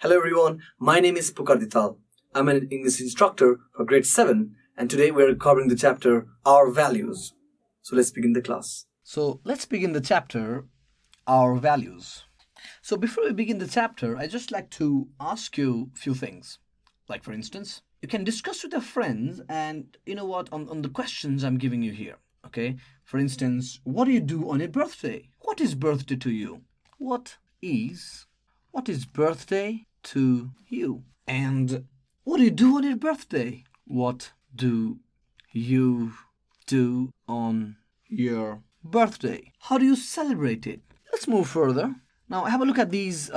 Hello everyone, my name is Pukar Dhital. I'm an English instructor for Grade VII and today we are covering the chapter Our Values. So let's begin the class. So let's begin the chapter, Our Values. So before we begin the chapter, I'd just like to ask you a few things. Like for instance, you can discuss with your friends and you know what, on the questions I'm giving you here. Okay? For instance, what do you do on your birthday? What is birthday to you? What is birthday to you? And what do you do on your birthday? What do you do on your birthday? How do you celebrate it? Let's move further. Now have a look at these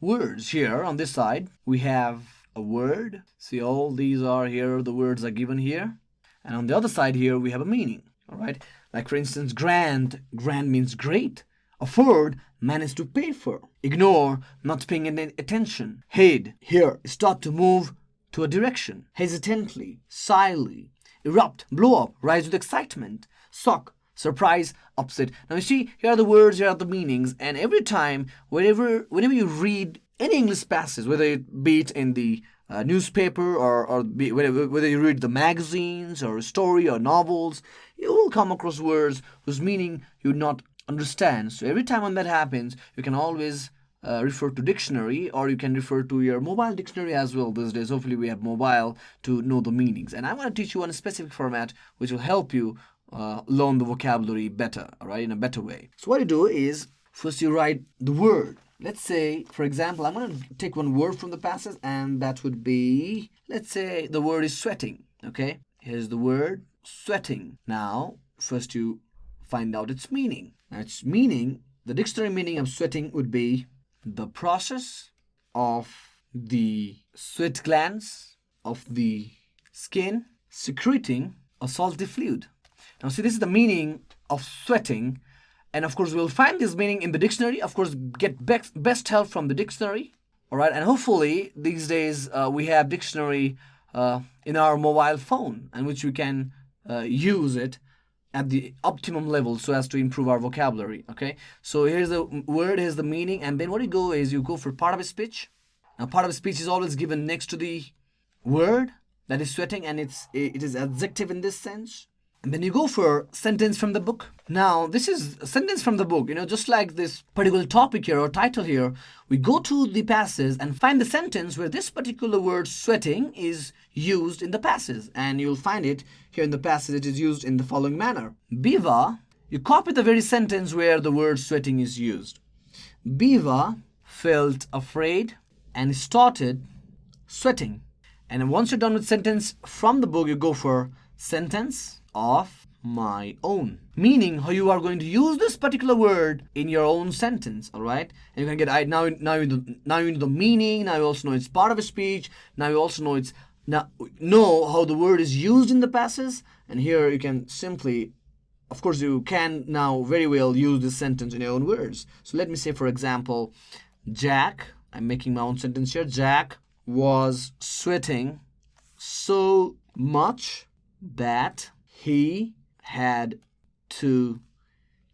words here on this side. We have a word. See, all these are here, the words are given here. And on the other side here, we have a meaning. All right. Like for instance, grand. Grand means great. Afford, manage to pay for. Ignore, not paying any attention. Head, here, start to move to a direction. Hesitantly, shyly. Erupt, blow up, rise with excitement. Shock, surprise, upset. Now you see, here are the words, here are the meanings. And every time, whenever you read any English passage, whether it be it in the newspaper whether you read the magazines or a story or novels, you will come across words whose meaning you would not understand. So every time when that happens, you can always refer to dictionary, or you can refer to your mobile dictionary as well these days. Hopefully we have mobile to know the meanings. And I'm going to teach you on a specific format which will help you learn the vocabulary better, all right, in a better way. So what you do is, first you write the word. Let's say, for example, I'm going to take one word from the passage, and that would be, let's say the word is sweating, okay? Here's the word sweating. Now, first you find out its meaning. Now, its meaning, the dictionary meaning of sweating would be the process of the sweat glands of the skin secreting a salty fluid. Now, see, this is the meaning of sweating. And of course, we'll find this meaning in the dictionary. Of course, get best help from the dictionary. All right. And hopefully, these days, we have dictionary in our mobile phone, and which we can use it at the optimum level so as to improve our vocabulary. Okay. So here's the word, here's the meaning. And then what you go is you go for part of a speech. Now, part of a speech is always given next to the word that is sweating, and it is adjective in this sense. And then you go for sentence from the book. Now, this is a sentence from the book. Just like this particular topic here or title here, we go to the passage and find the sentence where this particular word sweating is used in the passage. And you'll find it here in the passage. It is used in the following manner. Biva, you copy the very sentence where the word sweating is used. Biva felt afraid and started sweating. And once you're done with sentence from the book, you go for sentence of my own, meaning how you are going to use this particular word in your own sentence. All right, and you can get now you know the meaning. Now you also know it's part of a speech. Now you also know how the word is used in the passage. And here you can simply, of course, you can now very well use this sentence in your own words. So let me say, for example, Jack. I'm making my own sentence here. Jack was sweating so much that he had to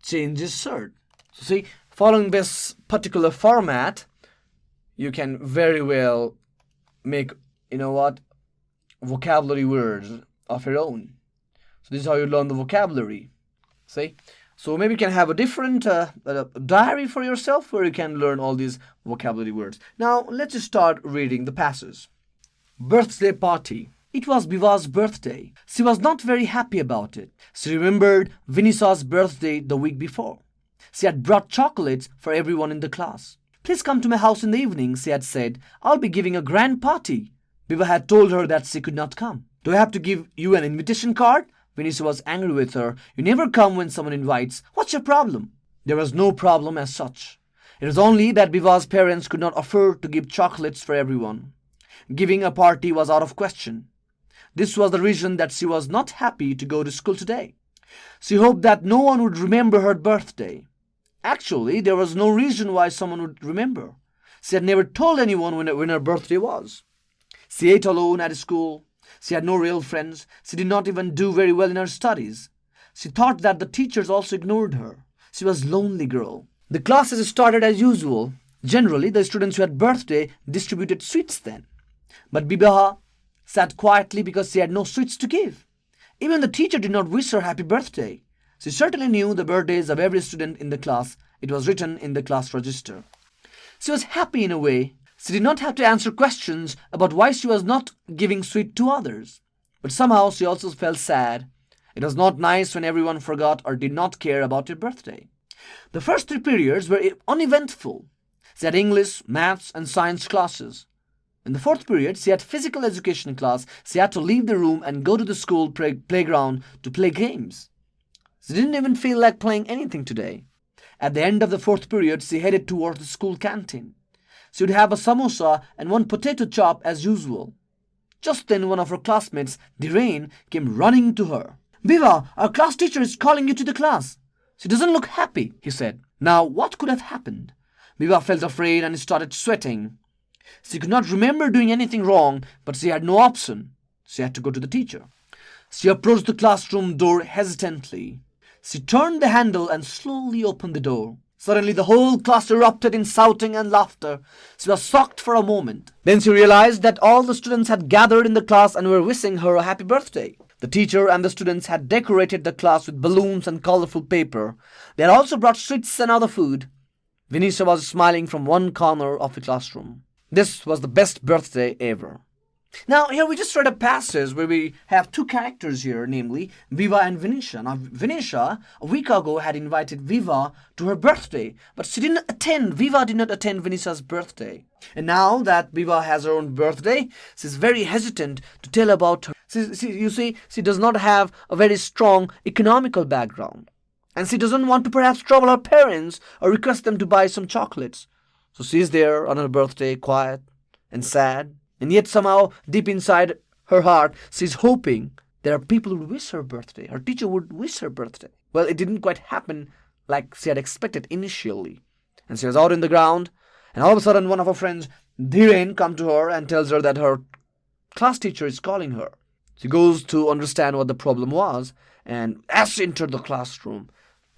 change his shirt. So see, following this particular format, you can very well make, vocabulary words of your own. So this is how you learn the vocabulary. See? So maybe you can have a different diary for yourself where you can learn all these vocabulary words. Now, let's just start reading the passage. Birthday party. It was Biva's birthday. She was not very happy about it. She remembered Vinissa's birthday the week before. She had brought chocolates for everyone in the class. Please come to my house in the evening, she had said. I'll be giving a grand party. Biva had told her that she could not come. Do I have to give you an invitation card? Vinissa was angry with her. You never come when someone invites. What's your problem? There was no problem as such. It was only that Biva's parents could not afford to give chocolates for everyone. Giving a party was out of question. This was the reason that she was not happy to go to school today. She hoped that no one would remember her birthday. Actually, there was no reason why someone would remember. She had never told anyone when her birthday was. She ate alone at school. She had no real friends. She did not even do very well in her studies. She thought that the teachers also ignored her. She was a lonely girl. The classes started as usual. Generally, the students who had birthday distributed sweets then. But Bibaha sat quietly because she had no sweets to give. Even the teacher did not wish her happy birthday. She certainly knew the birthdays of every student in the class. It was written in the class register. She was happy in a way. She did not have to answer questions about why she was not giving sweet to others. But somehow she also felt sad. It was not nice when everyone forgot or did not care about her birthday. The first 3 periods were uneventful. She had English, maths, and science classes. In the 4th period, she had physical education class. She had to leave the room and go to the school playground to play games. She didn't even feel like playing anything today. At the end of the 4th period, she headed towards the school canteen. She would have a samosa and 1 potato chop as usual. Just then, one of her classmates, Dhirain, came running to her. "Viva, our class teacher is calling you to the class. She doesn't look happy," he said. Now, what could have happened? Viva felt afraid and started sweating. She could not remember doing anything wrong, but she had no option. She had to go to the teacher. She approached the classroom door hesitantly. She turned the handle and slowly opened the door. Suddenly, the whole class erupted in shouting and laughter. She was shocked for a moment. Then she realized that all the students had gathered in the class and were wishing her a happy birthday. The teacher and the students had decorated the class with balloons and colorful paper. They had also brought sweets and other food. Vinisha was smiling from one corner of the classroom. This was the best birthday ever. Now, here we just read a passage where we have 2 characters here, namely Viva and Vinisha. Now, Vinisha, a week ago, had invited Viva to her birthday, but Viva did not attend Vinisha's birthday. And now that Viva has her own birthday, she's very hesitant to tell about her. She does not have a very strong economical background. And she doesn't want to perhaps trouble her parents or request them to buy some chocolates. So she's there on her birthday, quiet and sad. And yet somehow, deep inside her heart, she's hoping there are people who would wish her birthday. Her teacher would wish her birthday. Well, it didn't quite happen like she had expected initially. And she was out in the ground, and all of a sudden one of her friends, Dhirain, comes to her and tells her that her class teacher is calling her. She goes to understand what the problem was, and as she entered the classroom,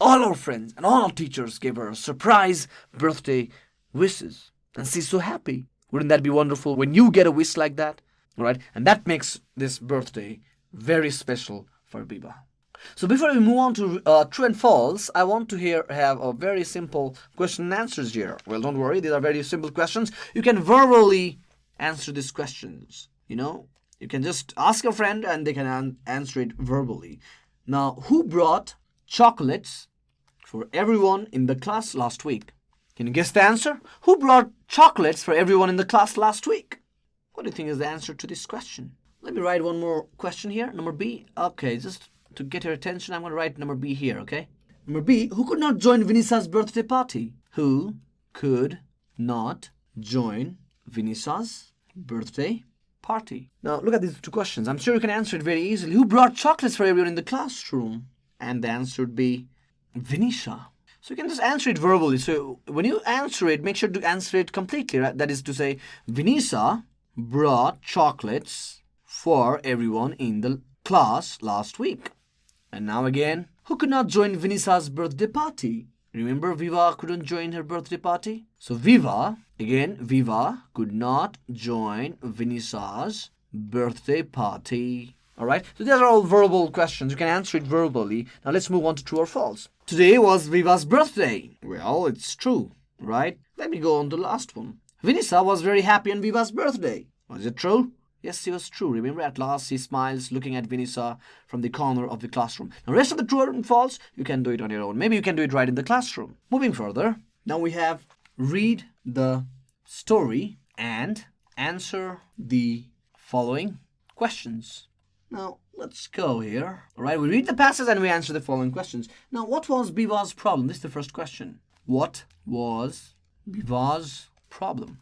all her friends and all her teachers gave her a surprise birthday wishes. And she's so happy. Wouldn't that be wonderful when you get a wish like that? All right? And that makes this birthday very special for Biba. So before we move on to true and false, I want to have a very simple question and answers here. Well, don't worry. These are very simple questions. You can verbally answer these questions. You can just ask a friend and they can answer it verbally. Now, who brought chocolates for everyone in the class last week? Can you guess the answer? Who brought chocolates for everyone in the class last week? What do you think is the answer to this question? Let me write one more question here. Number B. Okay, just to get your attention, I'm going to write number B here, okay? Number B. Who could not join Vinisha's birthday party? Who could not join Vinisha's birthday party? Now, look at these 2 questions. I'm sure you can answer it very easily. Who brought chocolates for everyone in the classroom? And the answer would be Vinisha. So you can just answer it verbally. So when you answer it, make sure to answer it completely, right? That is to say, Vinisha brought chocolates for everyone in the class last week. And now again, who could not join Vinisha's birthday party? Remember, Viva couldn't join her birthday party? So Viva could not join Vinisha's birthday party. Alright, so these are all verbal questions. You can answer it verbally. Now let's move on to true or false. Today was Viva's birthday. Well, it's true, right? Let me go on to the last one. Vinisha was very happy on Viva's birthday. Was it true? Yes, it was true. Remember, at last she smiles looking at Vinisha from the corner of the classroom. Now, rest of the true and false, you can do it on your own. Maybe you can do it right in the classroom. Moving further, now we have read the story and answer the following questions. Now, let's go here. All right, we read the passage and we answer the following questions. Now, what was Biva's problem? This is the first question. What was Biva's problem?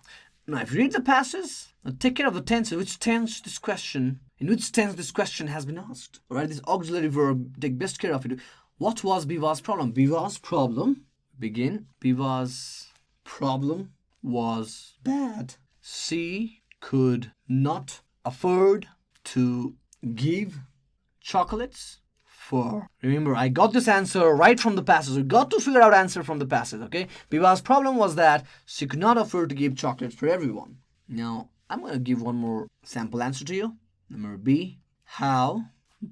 Now, if you read the passage, now take care of the tense. In which tense this question has been asked. All right, this auxiliary verb, take best care of it. What was Biva's problem? Biva's problem, Biva's problem was bad. She could not afford to give chocolates for. Remember, I got this answer right from the passage. We got to figure out answer from the passage, okay? Biva's problem was that she could not afford to give chocolates for everyone. Now, I'm going to give one more sample answer to you. Number B. How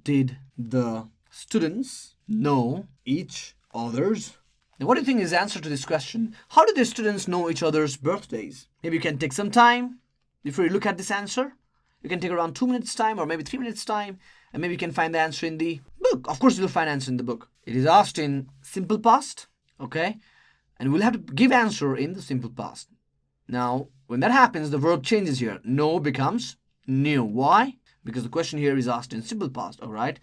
did the students know each other's? Now, what do you think is the answer to this question? How did the students know each other's birthdays? Maybe you can take some time before you look at this answer. You can take around 2 minutes time or maybe 3 minutes time, and maybe you can find the answer in the book. Of course, you'll find answer in the book. It is asked in simple past, okay? And we'll have to give answer in the simple past. Now, when that happens, the verb changes here. Know becomes knew. Why? Because the question here is asked in simple past, all right?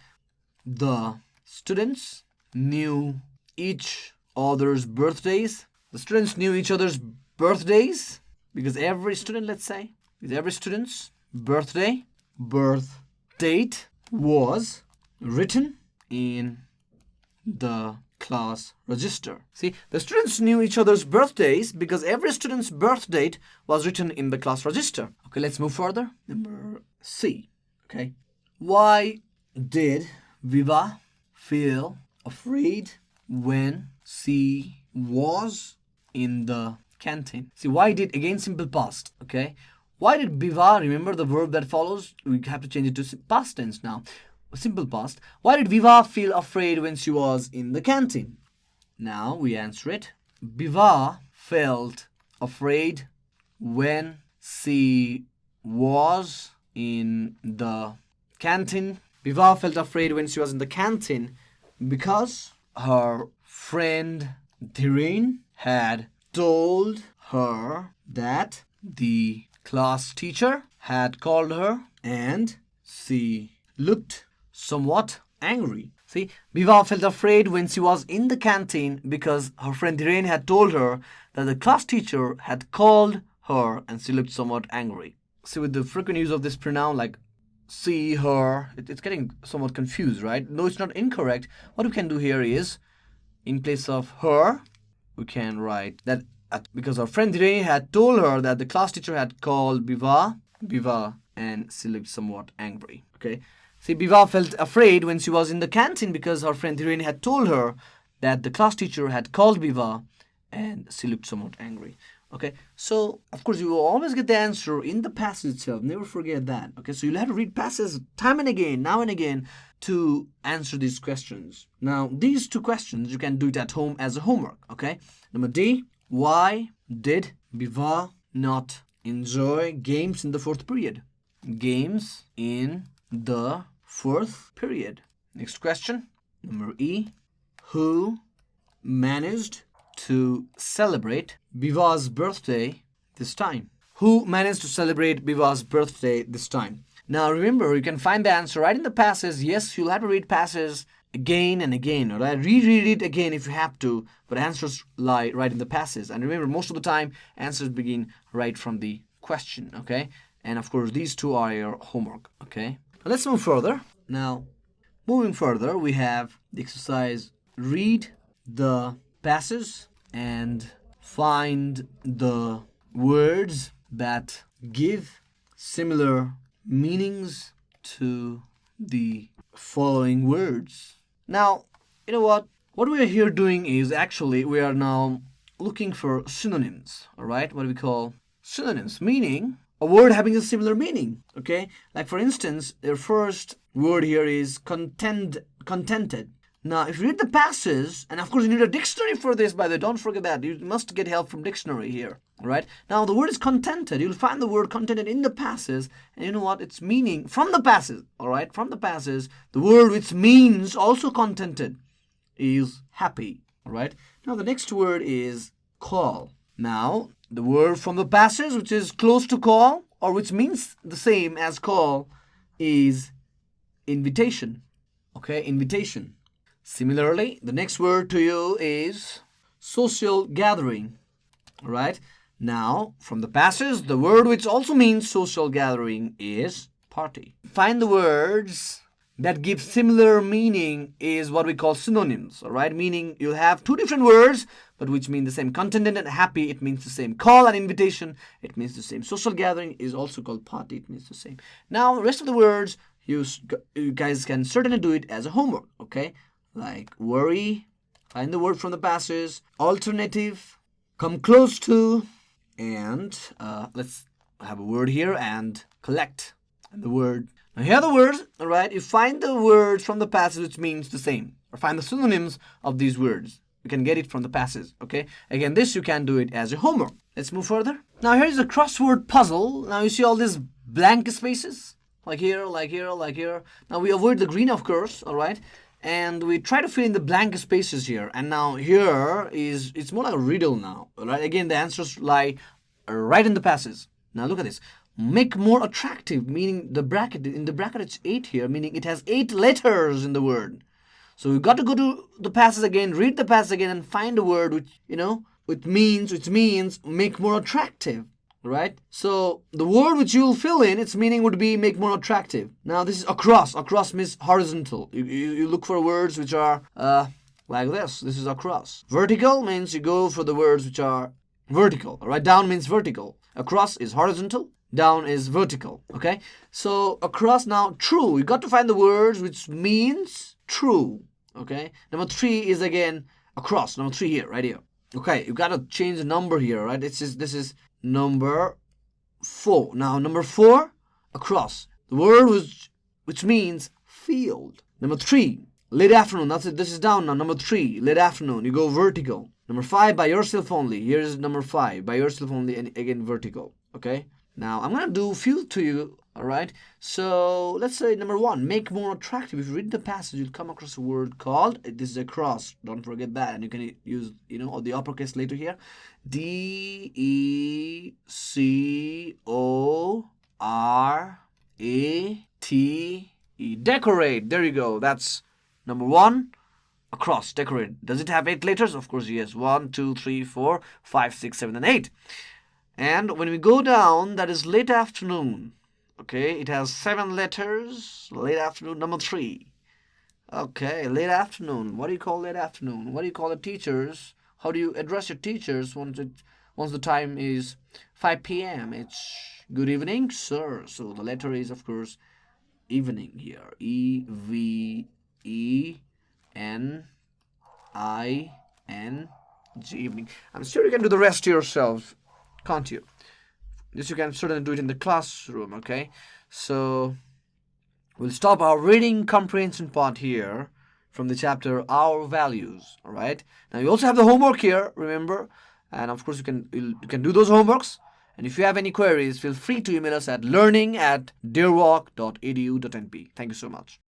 The students knew each other's birthdays. The students knew each other's birthdays because every student, let's say, with every student's birthday, birth date was written in the class register. See, the students knew each other's birthdays because every student's birth date was written in the class register. Okay, let's move further. Number C. Okay. Why did Viva feel afraid when she was in the canteen? See, why did, again, simple past, okay? Why did Viva, remember the verb that follows? We have to change it to past tense now. Simple past. Why did Viva feel afraid when she was in the canteen? Now we answer it. Viva felt afraid when she was in the canteen. Viva felt afraid when she was in the canteen because her friend Dhiren had told her that the class teacher had called her and she looked somewhat angry. See, Viva felt afraid when she was in the canteen because her friend Dhiren had told her that the class teacher had called her and she looked somewhat angry. See, with the frequent use of this pronoun like she, her, it's getting somewhat confused, right? No, it's not incorrect. What we can do here is, in place of her, we can write that because her friend Dhiren had told her that the class teacher had called Viva, and she looked somewhat angry. Okay. See, Viva felt afraid when she was in the canteen because her friend Dhiren had told her that the class teacher had called Viva, and she looked somewhat angry. Okay, so of course you will always get the answer in the passage itself. Never forget that. Okay, so you'll have to read passages time and again, now and again, to answer these questions. Now, these two questions you can do it at home as a homework. Okay, number D. Why did Viva not enjoy games in the fourth period? Games in the fourth period. Next question, number E. Who managed to celebrate Viva's birthday this time? Who managed to celebrate Viva's birthday this time? Now remember, you can find the answer right in the passage. Yes, you'll have to read passages again and again, all right? Reread it again if you have to, but answers lie right in the passage. And remember, most of the time, answers begin right from the question, okay? And of course, these two are your homework, okay? Let's move further. Now, moving further, we have the exercise read the passage and find the words that give similar meanings to the following words. Now, you know what? What we are here doing is actually we are now looking for synonyms, all right? What do we call synonyms? Meaning a word having a similar meaning, okay? Like for instance, the first word here is contented. Now, if you read the passage, and of course you need a dictionary for this, by the way, don't forget that. You must get help from dictionary here, all right? Now, the word is contented. You'll find the word contented in the passage, and you know what? Its meaning from the passage, all right? From the passage, the word which means also contented is happy, all right? Now, the next word is call. Now, the word from the passage, which is close to call, or which means the same as call, is invitation, okay? Invitation. Similarly, the next word to you is social gathering. All right. Now, from the passage, the word which also means social gathering is party. Find the words that give similar meaning is what we call synonyms. All right. Meaning you'll have two different words, but which mean the same. Contented and happy, it means the same. Call and invitation, it means the same. Social gathering is also called party, it means the same. Now, the rest of the words, you guys can certainly do it as a homework, okay? Like worry, find the word from the passage, alternative, come close to, and let's have a word here and collect. And the word. Now here are the words, all right? You find the words from the passage which means the same, or find the synonyms of these words. You can get it from the passage, okay? Again, this you can do it as a homework. Let's move further. Now here is a crossword puzzle. Now you see all these blank spaces, like here, like here, like here. Now we avoid the green, of course, all right? And we try to fill in the blank spaces here. And now here is, it's more like a riddle now, all right? Again, the answers lie right in the passage. Now look at this. Make more attractive, meaning the bracket, in the bracket it's 8 here, meaning it has 8 letters in the word. So we've got to go to the passage again, read the passage again, and find a word which, which means make more attractive, right? So the word which you'll fill in, its meaning would be make more attractive. Now this is across. Across means horizontal. You look for words which are like this. This is across. Vertical means you go for the words which are vertical, all right? Down means vertical. Across is horizontal. Down is vertical, okay? So across now, true. You got to find the words which means true, okay? Number 3 is again across. Number 3 here, right here. Okay, you got to change the number here, right? This is number 4. Now number 4, across. The word which means field. Number 3, late afternoon. That's it. This is down now. Number 3, late afternoon. You go vertical. Number 5, by yourself only. Here's number 5, by yourself only, and again vertical, okay? Now, I'm going to do a few to you, all right? So, let's say number 1, make more attractive. If you read the passage, you'll come across a word called, this is across, don't forget that. And you can use, all the uppercase later here. D-E-C-O-R-A-T-E. Decorate. There you go. That's number 1. Across, decorate. Does it have 8 letters? Of course, yes. 1, 2, 3, 4, 5, 6, 7, and 8. And when we go down, that is late afternoon. Okay, it has 7 letters. Late afternoon, number 3. Okay, late afternoon. What do you call late afternoon? What do you call the teachers? How do you address your teachers once the time is 5 p.m.? It's good evening, sir. So the letter is, of course, evening here. E-V-E-N-I-N-G, evening. I'm sure you can do the rest yourself, can't you? This you can certainly do it in the classroom, okay? So we'll stop our reading comprehension part here from the chapter Our Values, all right? Now you also have the homework here, remember? And of course you can do those homeworks. And if you have any queries, feel free to email us at learning@deerwalk.edu.np. Thank you so much.